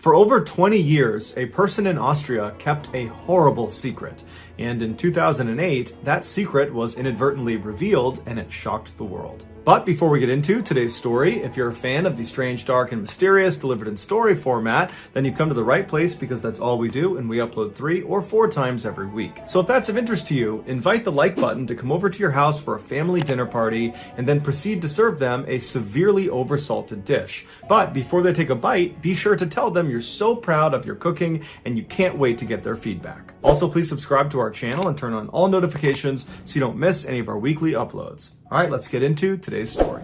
For over 20 years, a person in Austria kept a horrible secret, and in 2008, that secret was inadvertently revealed and it shocked the world. But before we get into today's story, if you're a fan of the strange, dark, and mysterious delivered in story format, then you've come to the right place because that's all we do and we upload 3 or 4 times every week. So if that's of interest to you, invite the like button to come over to your house for a family dinner party and then proceed to serve them a severely oversalted dish. But before they take a bite, be sure to tell them you're so proud of your cooking and you can't wait to get their feedback. Also, please subscribe to our channel and turn on all notifications so you don't miss any of our weekly uploads. All right, let's get into today's story.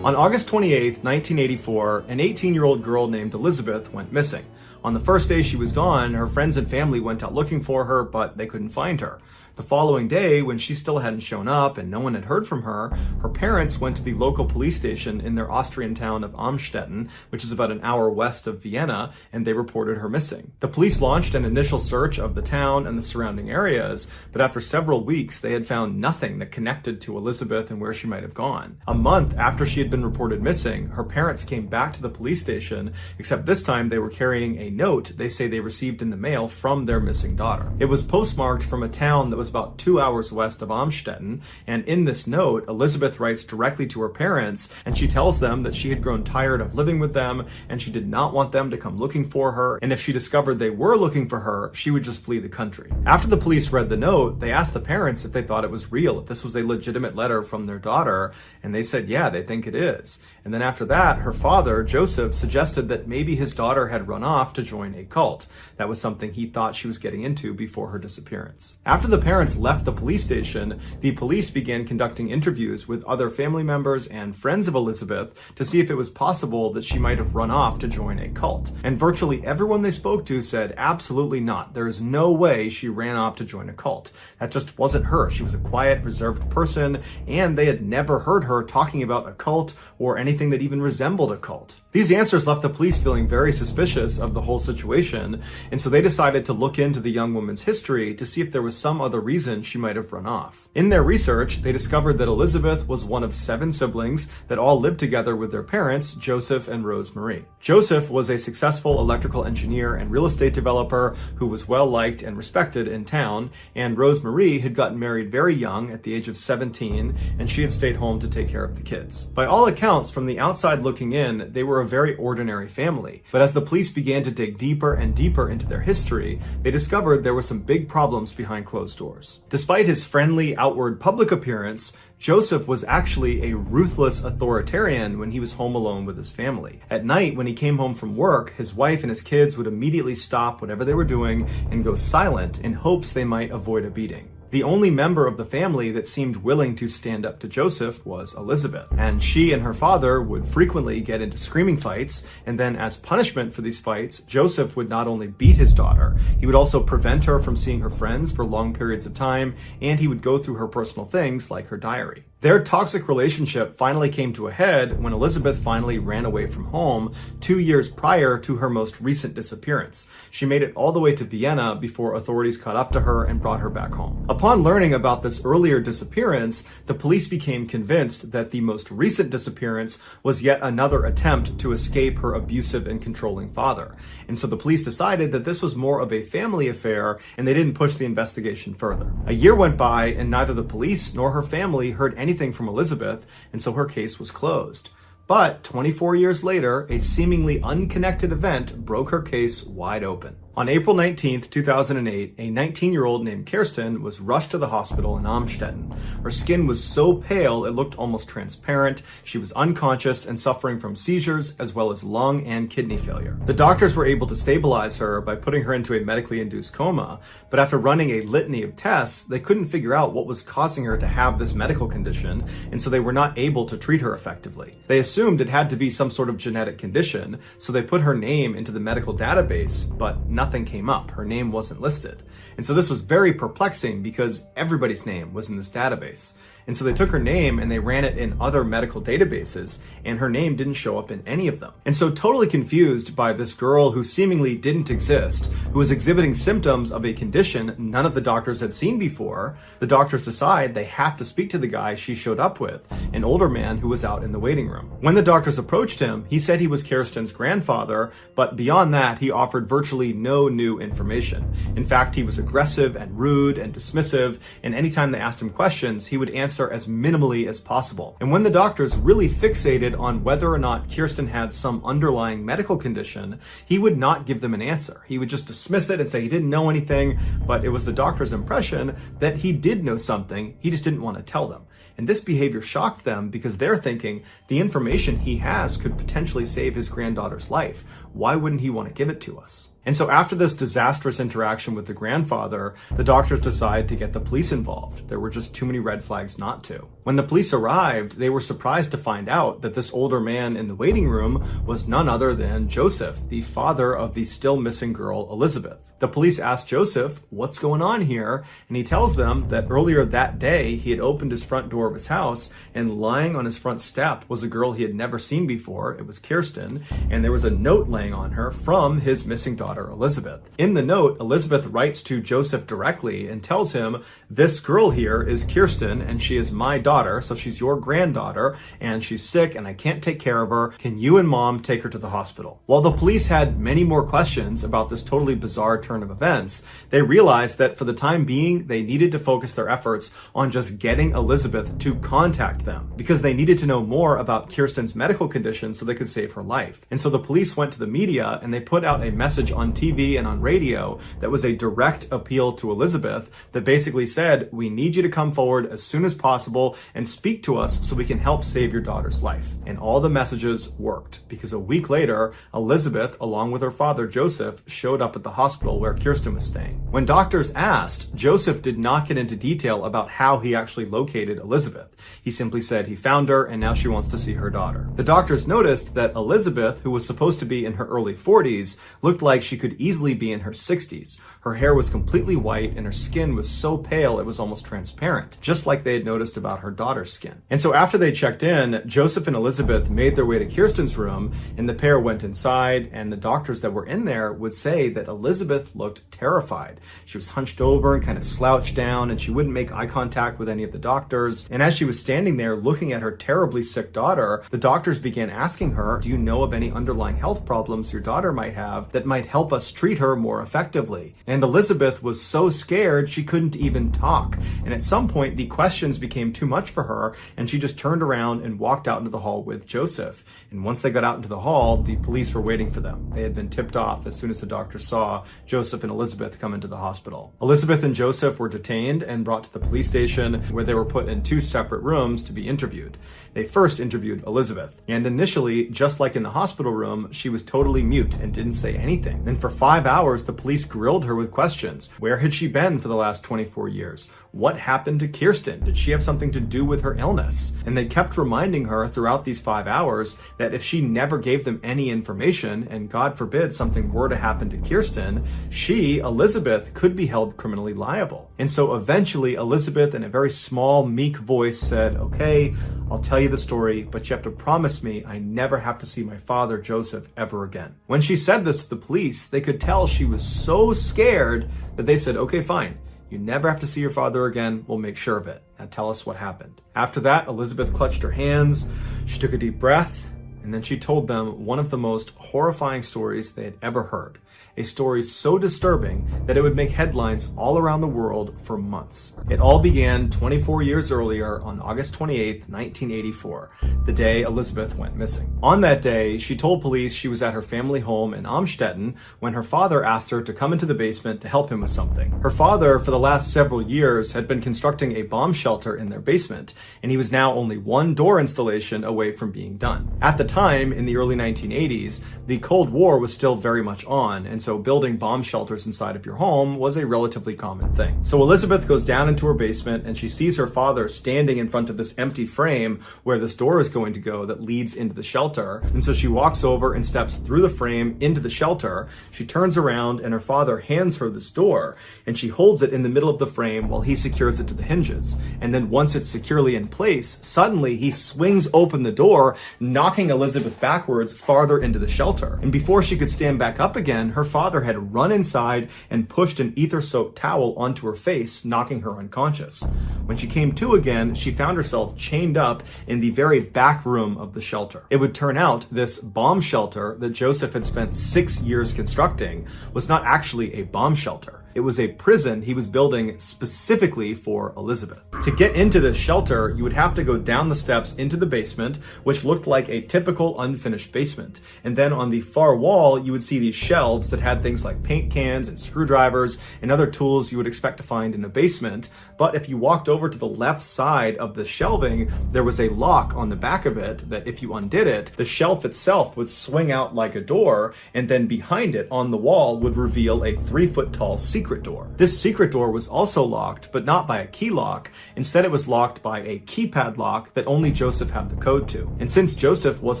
On August 28, 1984, an 18-year-old girl named Elizabeth went missing. On the first day she was gone, her friends and family went out looking for her, but they couldn't find her. The following day, when she still hadn't shown up and no one had heard from her, her parents went to the local police station in their Austrian town of Amstetten, which is about an hour west of Vienna, and they reported her missing. The police launched an initial search of the town and the surrounding areas, but after several weeks, they had found nothing that connected to Elizabeth and where she might have gone. A month after she had been reported missing, her parents came back to the police station, except this time they were carrying a note they say they received in the mail from their missing daughter. It was postmarked from a town that was about 2 hours west of Amstetten, and in this note, Elizabeth writes directly to her parents, and she tells them that she had grown tired of living with them, and she did not want them to come looking for her, and if she discovered they were looking for her, she would just flee the country. After the police read the note, they asked the parents if they thought it was real, if this was a legitimate letter from their daughter, and they said, yeah, they think it is. And then after that, her father, Joseph, suggested that maybe his daughter had run off to join a cult. That was something he thought she was getting into before her disappearance. After the parents left the police station, the police began conducting interviews with other family members and friends of Elizabeth to see if it was possible that she might have run off to join a cult. And virtually everyone they spoke to said, absolutely not. There is no way she ran off to join a cult. That just wasn't her. She was a quiet, reserved person, and they had never heard her talking about a cult or anything that even resembled a cult. These answers left the police feeling very suspicious of the whole situation, and so they decided to look into the young woman's history to see if there was some other reason she might have run off. In their research, they discovered that Elizabeth was one of 7 siblings that all lived together with their parents, Joseph and Rose Marie. Joseph was a successful electrical engineer and real estate developer who was well liked and respected in town, and Rose Marie had gotten married very young at the age of 17, and she had stayed home to take care of the kids. By all accounts, from the outside looking in, they were a very ordinary family. But as the police began to dig deeper and deeper into their history, they discovered there were some big problems behind closed doors. Despite his friendly, outward public appearance, Joseph was actually a ruthless authoritarian when he was home alone with his family. At night, when he came home from work, his wife and his kids would immediately stop whatever they were doing and go silent in hopes they might avoid a beating. The only member of the family that seemed willing to stand up to Joseph was Elizabeth, and she and her father would frequently get into screaming fights, and then as punishment for these fights, Joseph would not only beat his daughter, he would also prevent her from seeing her friends for long periods of time, and he would go through her personal things like her diary. Their toxic relationship finally came to a head when Elizabeth finally ran away from home 2 years prior to her most recent disappearance. She made it all the way to Vienna before authorities caught up to her and brought her back home. Upon learning about this earlier disappearance, the police became convinced that the most recent disappearance was yet another attempt to escape her abusive and controlling father. And so the police decided that this was more of a family affair, and they didn't push the investigation further. A year went by, and neither the police nor her family heard anything from Elizabeth, and so her case was closed. But 24 years later, a seemingly unconnected event broke her case wide open. On April 19, 2008, a 19-year-old named Kirsten was rushed to the hospital in Amstetten. Her skin was so pale it looked almost transparent. She was unconscious and suffering from seizures as well as lung and kidney failure. The doctors were able to stabilize her by putting her into a medically induced coma, but after running a litany of tests, they couldn't figure out what was causing her to have this medical condition, and so they were not able to treat her effectively. They assumed it had to be some sort of genetic condition, so they put her name into the medical database, but nothing nothing came up. Her name wasn't listed. And so this was very perplexing because everybody's name was in this database. And so they took her name and they ran it in other medical databases, and her name didn't show up in any of them. And so totally confused by this girl who seemingly didn't exist, who was exhibiting symptoms of a condition none of the doctors had seen before, the doctors decide they have to speak to the guy she showed up with, an older man who was out in the waiting room. When the doctors approached him, he said he was Kirsten's grandfather, but beyond that, he offered virtually no new information. In fact, he was aggressive and rude and dismissive, and anytime they asked him questions, he would answer as minimally as possible. And when the doctors really fixated on whether or not Kirsten had some underlying medical condition, he would not give them an answer. He would just dismiss it and say he didn't know anything, but it was the doctor's impression that he did know something, he just didn't want to tell them. And this behavior shocked them because they're thinking the information he has could potentially save his granddaughter's life. Why wouldn't he want to give it to us? And so after this disastrous interaction with the grandfather, the doctors decided to get the police involved. There were just too many red flags not to. When the police arrived, they were surprised to find out that this older man in the waiting room was none other than Joseph, the father of the still missing girl, Elizabeth. The police asked Joseph, "What's going on here?" And he tells them that earlier that day, he had opened his front door of his house, and lying on his front step was a girl he had never seen before. It was Kirsten, and there was a note laying on her from his missing daughter, Elizabeth. In the note, Elizabeth writes to Joseph directly and tells him, "This girl here is Kirsten, and she is my daughter, so she's your granddaughter, and she's sick, and I can't take care of her. Can you and Mom take her to the hospital?" While the police had many more questions about this totally bizarre turn of events, they realized that for the time being, they needed to focus their efforts on just getting Elizabeth to contact them, because they needed to know more about Kirsten's medical condition so they could save her life. And so the police went to the media and they put out a message on TV and on radio that was a direct appeal to Elizabeth that basically said, "We need you to come forward as soon as possible and speak to us so we can help save your daughter's life." And all the messages worked, because a week later, Elizabeth, along with her father Joseph, showed up at the hospital where Kirsten was staying. When doctors asked, Joseph did not get into detail about how he actually located Elizabeth. He simply said he found her and now she wants to see her daughter. The doctors noticed that Elizabeth, who was supposed to be in her early 40s, looked like she could easily be in her 60s. Her hair was completely white and her skin was so pale it was almost transparent, just like they had noticed about her daughter's skin. And so after they checked in, Joseph and Elizabeth made their way to Kirsten's room, and the pair went inside, and the doctors that were in there would say that Elizabeth looked terrified. She was hunched over and kind of slouched down, and she wouldn't make eye contact with any of the doctors. And as she was standing there looking at her terribly sick daughter, the doctors began asking her, "Do you know of any underlying health problems your daughter might have that might help us treat her more effectively?" And Elizabeth was so scared she couldn't even talk. And at some point, the questions became too much for her, and she just turned around and walked out into the hall with Joseph. And once they got out into the hall, the police were waiting for them. They had been tipped off as soon as the doctors saw Joseph and Elizabeth come into the hospital. Elizabeth and Joseph were detained and brought to the police station, where they were put in two separate rooms to be interviewed. They first interviewed Elizabeth, and initially, just like in the hospital room, she was totally mute and didn't say anything. Then for 5 hours, the police grilled her with questions. Where had she been for the last 24 years? What happened to Kirsten? Did she have something to do with her illness? And they kept reminding her throughout these 5 hours that if she never gave them any information, and God forbid something were to happen to Kirsten, she, Elizabeth, could be held criminally liable. And so eventually Elizabeth, in a very small, meek voice, said, "Okay, I'll tell you the story, but you have to promise me I never have to see my father, Joseph, ever again." When she said this to the police, they could tell she was so scared that they said, "Okay, fine. You never have to see your father again. We'll make sure of it. Now tell us what happened." After that, Elizabeth clutched her hands, she took a deep breath, and then she told them one of the most horrifying stories they had ever heard. A story so disturbing that it would make headlines all around the world for months. It all began 24 years earlier on August 28th, 1984, the day Elizabeth went missing. On that day, she told police she was at her family home in Amstetten when her father asked her to come into the basement to help him with something. Her father, for the last several years, had been constructing a bomb shelter in their basement, and he was now only one door installation away from being done. At the time, in the early 1980s, the Cold War was still very much on, and so building bomb shelters inside of your home was a relatively common thing. So Elizabeth goes down into her basement and she sees her father standing in front of this empty frame where this door is going to go that leads into the shelter. And so she walks over and steps through the frame into the shelter. She turns around and her father hands her this door, and she holds it in the middle of the frame while he secures it to the hinges. And then once it's securely in place, suddenly he swings open the door, knocking Elizabeth backwards farther into the shelter. And before she could stand back up again, her father had run inside and pushed an ether-soaked towel onto her face, knocking her unconscious. When she came to again, she found herself chained up in the very back room of the shelter. It would turn out this bomb shelter that Joseph had spent 6 years constructing was not actually a bomb shelter. It was a prison he was building specifically for Elizabeth. To get into this shelter, you would have to go down the steps into the basement, which looked like a typical unfinished basement. And then on the far wall, you would see these shelves that had things like paint cans and screwdrivers and other tools you would expect to find in a basement. But if you walked over to the left side of the shelving, there was a lock on the back of it that if you undid it, the shelf itself would swing out like a door, and then behind it on the wall would reveal a 3-foot tall secret door. This secret door was also locked, but not by a key lock. Instead, it was locked by a keypad lock that only Joseph had the code to. And since Joseph was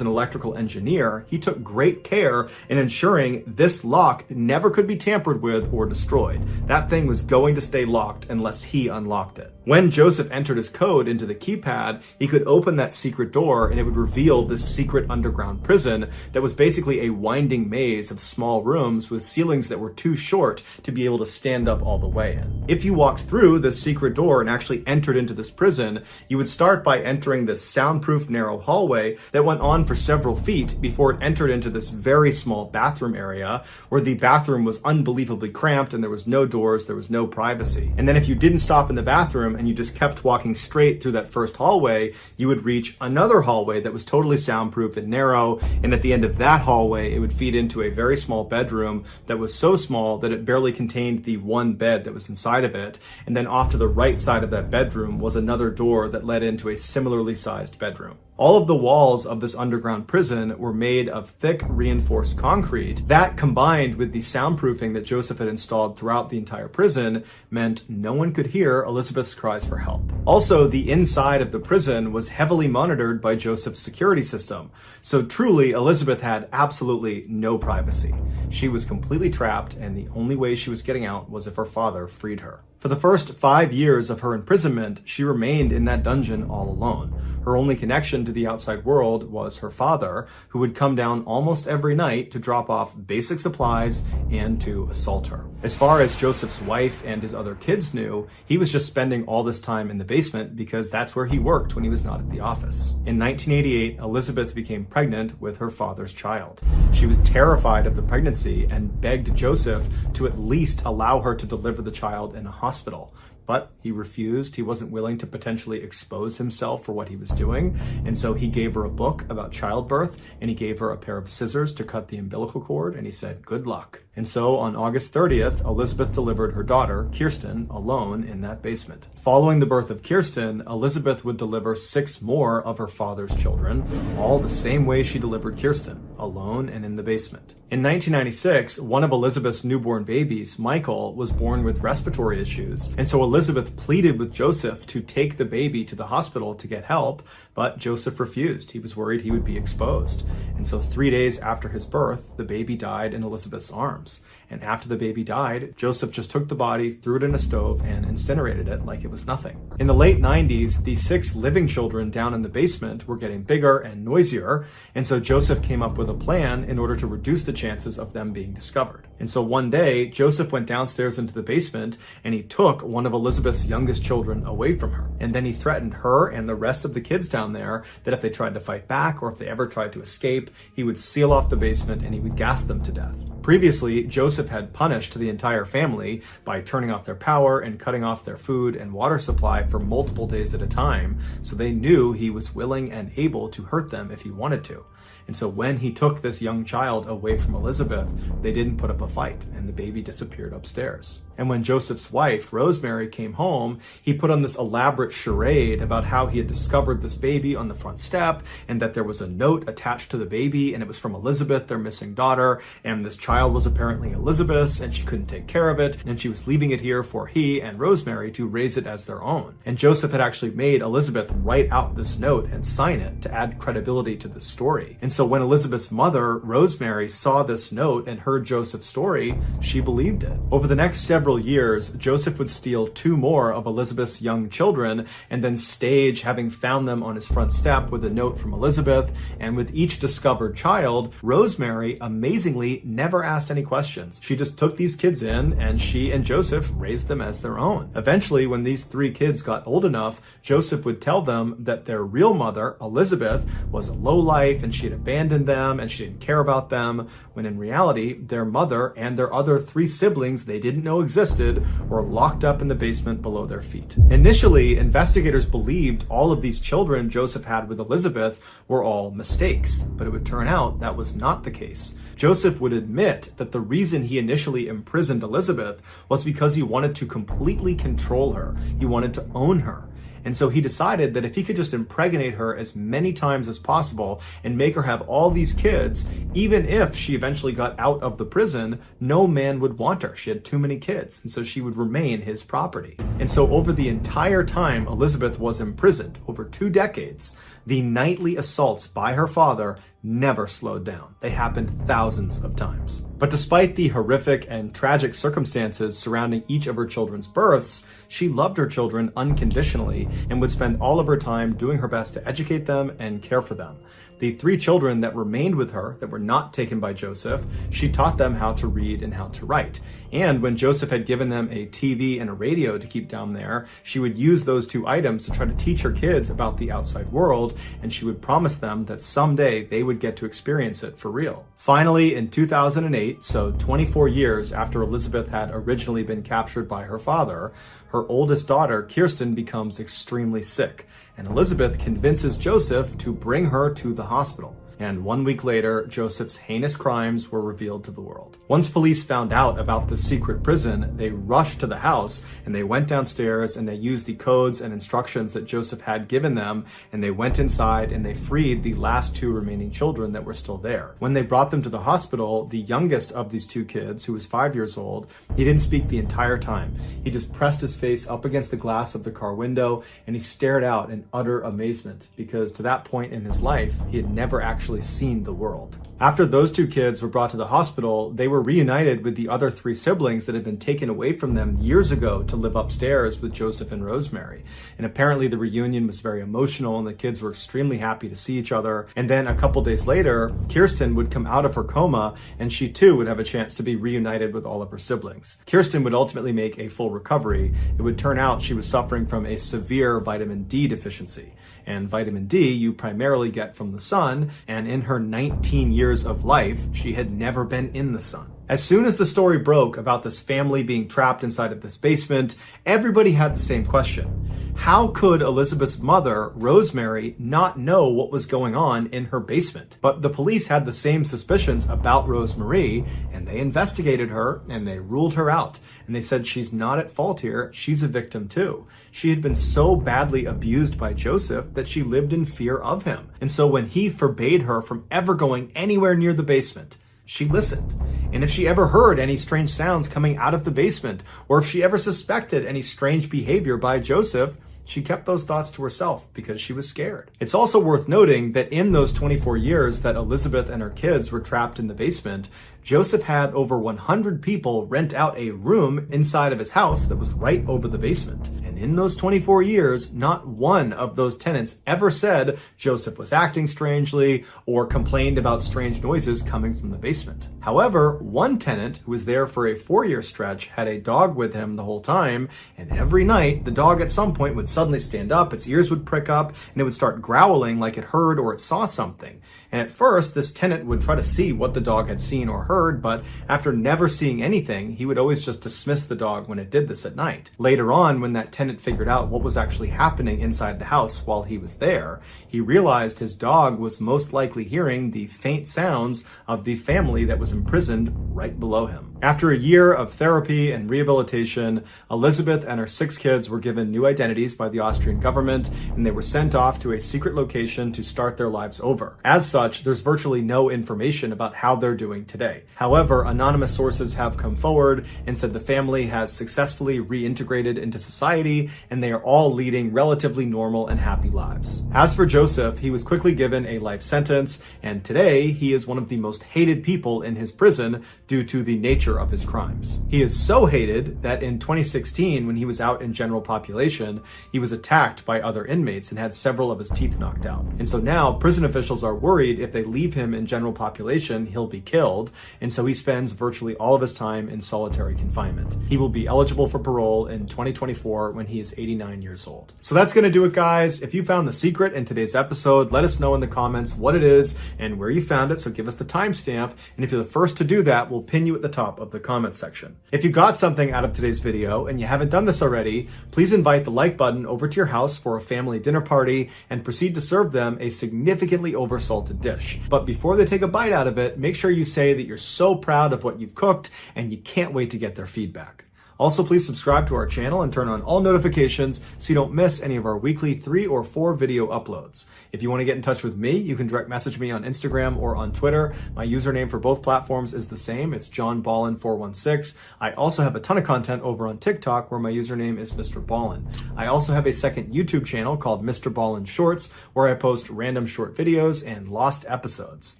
an electrical engineer, he took great care in ensuring this lock never could be tampered with or destroyed. That thing was going to stay locked unless he unlocked it. When Joseph entered his code into the keypad, he could open that secret door and it would reveal this secret underground prison that was basically a winding maze of small rooms with ceilings that were too short to be able to stand up all the way in. If you walked through this secret door and actually entered into this prison, you would start by entering this soundproof narrow hallway that went on for several feet before it entered into this very small bathroom area where the bathroom was unbelievably cramped and there was no doors, there was no privacy. And then if you didn't stop in the bathroom and you just kept walking straight through that first hallway, you would reach another hallway that was totally soundproof and narrow, and at the end of that hallway it would feed into a very small bedroom that was so small that it barely contained the one bed that was inside of it, and then off to the right side of that bedroom was another door that led into a similarly sized bedroom. All of the walls of this underground prison were made of thick reinforced concrete. That, combined with the soundproofing that Joseph had installed throughout the entire prison, meant no one could hear Elizabeth's cries for help. Also, the inside of the prison was heavily monitored by Joseph's security system. So truly, Elizabeth had absolutely no privacy. She was completely trapped, and the only way she was getting out was if her father freed her. For the first 5 years of her imprisonment, she remained in that dungeon all alone. Her only connection to the outside world was her father, who would come down almost every night to drop off basic supplies and to assault her. As far as Joseph's wife and his other kids knew, he was just spending all this time in the basement because that's where he worked when he was not at the office. In 1988, Elizabeth became pregnant with her father's child. She was terrified of the pregnancy and begged Joseph to at least allow her to deliver the child in a hospital. But he refused. He wasn't willing to potentially expose himself for what he was doing. And so he gave her a book about childbirth, and he gave her a pair of scissors to cut the umbilical cord, and he said, "Good luck." And so on August 30th, Elizabeth delivered her daughter, Kirsten, alone in that basement. Following the birth of Kirsten, Elizabeth would deliver 6 more of her father's children, all the same way she delivered Kirsten, alone and in the basement. In 1996, one of Elizabeth's newborn babies, Michael, was born with respiratory issues, and so Elizabeth pleaded with Joseph to take the baby to the hospital to get help, but Joseph refused. He was worried he would be exposed. And so 3 days after his birth, the baby died in Elizabeth's arms. And after the baby died, Joseph just took the body, threw it in a stove, and incinerated it like it was nothing. In the late 90s, the 6 living children down in the basement were getting bigger and noisier, and so Joseph came up with a plan in order to reduce the chances of them being discovered. And so one day, Joseph went downstairs into the basement, and he took one of Elizabeth's youngest children away from her. And then he threatened her and the rest of the kids down there that if they tried to fight back or if they ever tried to escape, he would seal off the basement and he would gas them to death. Previously, Joseph had punished the entire family by turning off their power and cutting off their food and water supply for multiple days at a time, so they knew he was willing and able to hurt them if he wanted to. And so when he took this young child away from Elizabeth, they didn't put up a fight, and the baby disappeared upstairs. And when Joseph's wife, Rosemary, came home, he put on this elaborate charade about how he had discovered this baby on the front step, and that there was a note attached to the baby, and it was from Elizabeth, their missing daughter, and this child was apparently Elizabeth's, and she couldn't take care of it, and she was leaving it here for he and Rosemary to raise it as their own. And Joseph had actually made Elizabeth write out this note and sign it to add credibility to the story. And so when Elizabeth's mother, Rosemary, saw this note and heard Joseph's story, she believed it. Over the next several years, Joseph would steal 2 more of Elizabeth's young children and then stage having found them on his front step with a note from Elizabeth. And with each discovered child, Rosemary amazingly never asked any questions. She just took these kids in, and she and Joseph raised them as their own. Eventually, when these 3 kids got old enough, Joseph would tell them that their real mother, Elizabeth, was a lowlife and she had abandoned them and she didn't care about them, when in reality, their mother and their other 3 siblings they didn't know existed were locked up in the basement below their feet. Initially, investigators believed all of these children Joseph had with Elizabeth were all mistakes, but it would turn out that was not the case. Joseph would admit that the reason he initially imprisoned Elizabeth was because he wanted to completely control her. He wanted to own her. And so he decided that if he could just impregnate her as many times as possible and make her have all these kids, even if she eventually got out of the prison, no man would want her. She had too many kids, and so she would remain his property. And so over the entire time Elizabeth was imprisoned, over 2 decades, the nightly assaults by her father never slowed down. They happened thousands of times. But despite the horrific and tragic circumstances surrounding each of her children's births, she loved her children unconditionally and would spend all of her time doing her best to educate them and care for them. The 3 children that remained with her, that were not taken by Joseph, she taught them how to read and how to write. And when Joseph had given them a TV and a radio to keep down there, she would use those 2 items to try to teach her kids about the outside world, and she would promise them that someday they would get to experience it for real. Finally, in 2008, so 24 years after Elizabeth had originally been captured by her father, her oldest daughter, Kirsten, becomes extremely sick, and Elizabeth convinces Joseph to bring her to the hospital. And 1 week later, Joseph's heinous crimes were revealed to the world. Once police found out about the secret prison, they rushed to the house and they went downstairs and they used the codes and instructions that Joseph had given them, and they went inside and they freed the last 2 remaining children that were still there. When they brought them to the hospital, the youngest of these 2 kids, who was 5 years old, he didn't speak the entire time. He just pressed his face up against the glass of the car window and he stared out in utter amazement, because to that point in his life, he had never actually seen the world. After those 2 kids were brought to the hospital, they were reunited with the other 3 siblings that had been taken away from them years ago to live upstairs with Joseph and Rosemary. And apparently the reunion was very emotional and the kids were extremely happy to see each other. And then a couple days later, Kirsten would come out of her coma and she too would have a chance to be reunited with all of her siblings. Kirsten would ultimately make a full recovery. It would turn out she was suffering from a severe vitamin D deficiency. And vitamin D you primarily get from the sun, and in her 19 years of life, she had never been in the sun. As soon as the story broke about this family being trapped inside of this basement, everybody had the same question. How could Elizabeth's mother, Rosemary, not know what was going on in her basement? But the police had the same suspicions about Rosemary, and they investigated her, and they ruled her out. And they said she's not at fault here, she's a victim too. She had been so badly abused by Joseph that she lived in fear of him. And so when he forbade her from ever going anywhere near the basement, she listened. And if she ever heard any strange sounds coming out of the basement, or if she ever suspected any strange behavior by Joseph, she kept those thoughts to herself because she was scared. It's also worth noting that in those 24 years that Elizabeth and her kids were trapped in the basement, Joseph had over 100 people rent out a room inside of his house that was right over the basement. And in those 24 years, not one of those tenants ever said Joseph was acting strangely or complained about strange noises coming from the basement. However, one tenant who was there for a 4-year stretch had a dog with him the whole time, and every night the dog at some point would suddenly stand up, its ears would prick up, and it would start growling like it heard or it saw something. And at first, this tenant would try to see what the dog had seen or heard, but after never seeing anything, he would always just dismiss the dog when it did this at night. Later on, when that tenant tenant figured out what was actually happening inside the house while he was there, he realized his dog was most likely hearing the faint sounds of the family that was imprisoned right below him. After a year of therapy and rehabilitation, Elizabeth and her 6 kids were given new identities by the Austrian government, and they were sent off to a secret location to start their lives over. As such, there's virtually no information about how they're doing today. However, anonymous sources have come forward and said the family has successfully reintegrated into society, and they are all leading relatively normal and happy lives. As for Joseph, he was quickly given a life sentence, and today he is one of the most hated people in his prison due to the nature of his crimes. He is so hated that in 2016, when he was out in general population, he was attacked by other inmates and had several of his teeth knocked out. And so now prison officials are worried if they leave him in general population, he'll be killed, and so he spends virtually all of his time in solitary confinement. He will be eligible for parole in 2024 when he is 89 years old. So that's going to do it, guys. If you found the secret in today's episode, let us know in the comments what it is and where you found it, so give us the timestamp, and if you're the first to do that, we'll pin you at the top of the comment section. If you got something out of today's video and you haven't done this already, please invite the like button over to your house for a family dinner party and proceed to serve them a significantly oversalted dish. But before they take a bite out of it, make sure you say that you're so proud of what you've cooked and you can't wait to get their feedback. Also, please subscribe to our channel and turn on all notifications so you don't miss any of our weekly 3 or 4 video uploads. If you want to get in touch with me, you can direct message me on Instagram or on Twitter. My username for both platforms is the same. It's JohnBallen416. I also have a ton of content over on TikTok where my username is Mr.Ballen. I also have a second YouTube channel called Mr.Ballen Shorts where I post random short videos and lost episodes.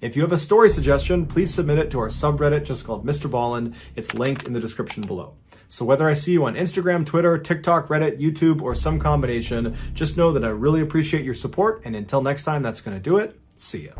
If you have a story suggestion, please submit it to our subreddit just called Mr. Ballen. It's linked in the description below. So whether I see you on Instagram, Twitter, TikTok, Reddit, YouTube, or some combination, just know that I really appreciate your support. And until next time, that's going to do it. See ya.